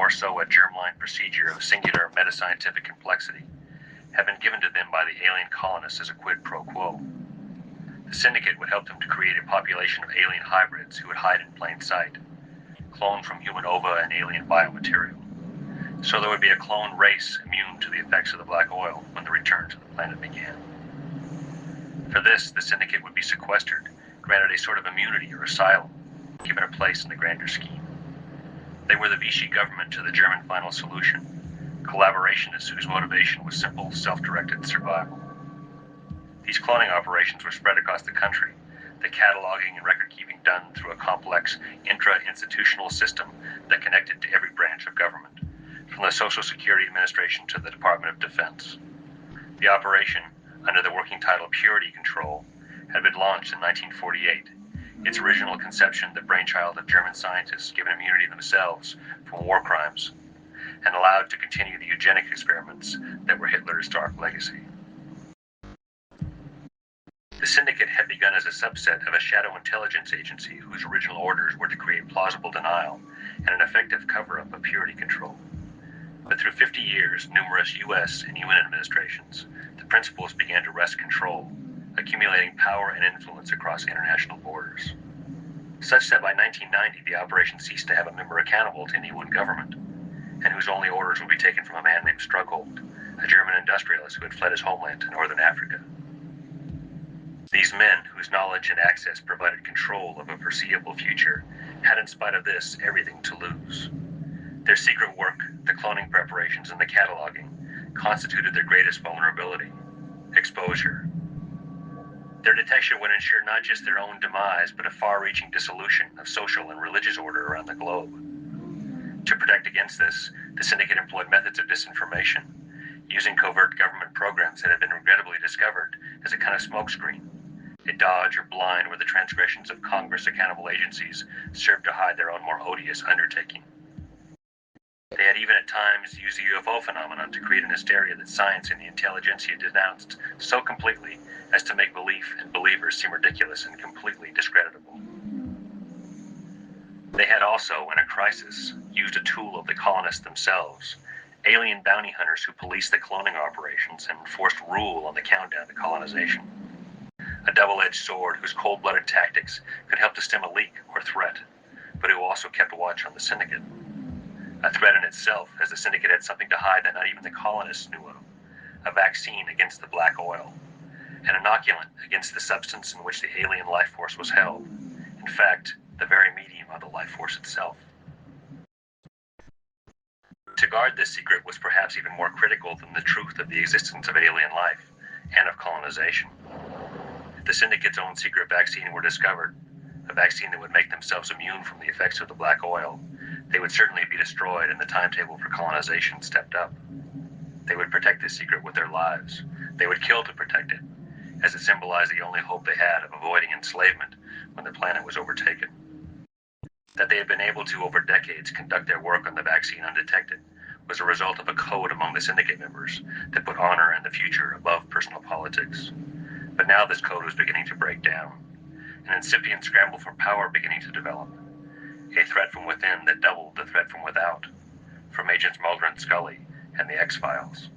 more so a germline procedure of singular metascientific complexity, had been given to them by the alien colonists as a quid pro quo. The syndicate would help them to create a population of alien hybrids who would hide in plain sight, cloned from human ova and alien biomaterial. So there would be a clone race immune to the effects of the black oil when the return to the planet began. For this, the syndicate would be sequestered, granted a sort of immunity or asylum, given a place in the grander scheme. They were the Vichy government to the German final solution, collaborationists whose motivation was simple, self-directed survival. These cloning operations were spread across the country, the cataloging and record-keeping done through a complex intra-institutional system that connected to every branch of government, from the Social Security Administration to the Department of Defense. The operation, under the working title Purity Control, had been launched in 1948, its original conception the brainchild of German scientists given immunity themselves from war crimes, and allowed to continue the eugenic experiments that were Hitler's dark legacy. The syndicate had begun as a subset of a shadow intelligence agency whose original orders were to create plausible denial and an effective cover-up of purity control. But through 50 years, numerous U.S. and UN administrations, the principles began to wrest control, accumulating power and influence across international borders. Such that by 1990, the operation ceased to have a member accountable to any one government, and whose only orders would be taken from a man named Strughold, a German industrialist who had fled his homeland to northern Africa. These men, whose knowledge and access provided control of a foreseeable future, had in spite of this everything to lose. Their secret work, the cloning preparations and the cataloging, constituted their greatest vulnerability: exposure. Their detection would ensure not just their own demise, but a far-reaching dissolution of social and religious order around the globe. To protect against this, the syndicate employed methods of disinformation, using covert government programs that had been regrettably discovered as a kind of smokescreen, a dodge or blind where the transgressions of Congress-accountable agencies served to hide their own more odious undertaking. They had even at times used the UFO phenomenon to create an hysteria that science and the intelligentsia denounced so completely as to make belief and believers seem ridiculous and completely discreditable. They had also, in a crisis, used a tool of the colonists themselves, alien bounty hunters who policed the cloning operations and enforced rule on the countdown to colonization. A double-edged sword whose cold-blooded tactics could help to stem a leak or threat, but who also kept watch on the syndicate. A threat in itself, as the syndicate had something to hide that not even the colonists knew of: a vaccine against the black oil, an inoculant against the substance in which the alien life force was held, in fact, the very medium of the life force itself. To guard this secret was perhaps even more critical than the truth of the existence of alien life and of colonization. If the syndicate's own secret vaccine were discovered, a vaccine that would make themselves immune from the effects of the black oil, they would certainly be destroyed and the timetable for colonization stepped up. They would protect this secret with their lives. They would kill to protect it, as it symbolized the only hope they had of avoiding enslavement when the planet was overtaken. That they had been able to, over decades, conduct their work on the vaccine undetected was a result of a code among the syndicate members that put honor and the future above personal politics. But now this code was beginning to break down, an incipient scramble for power beginning to develop, a threat from within that doubled the threat from without, from Agents Mulder and Scully and the X-Files.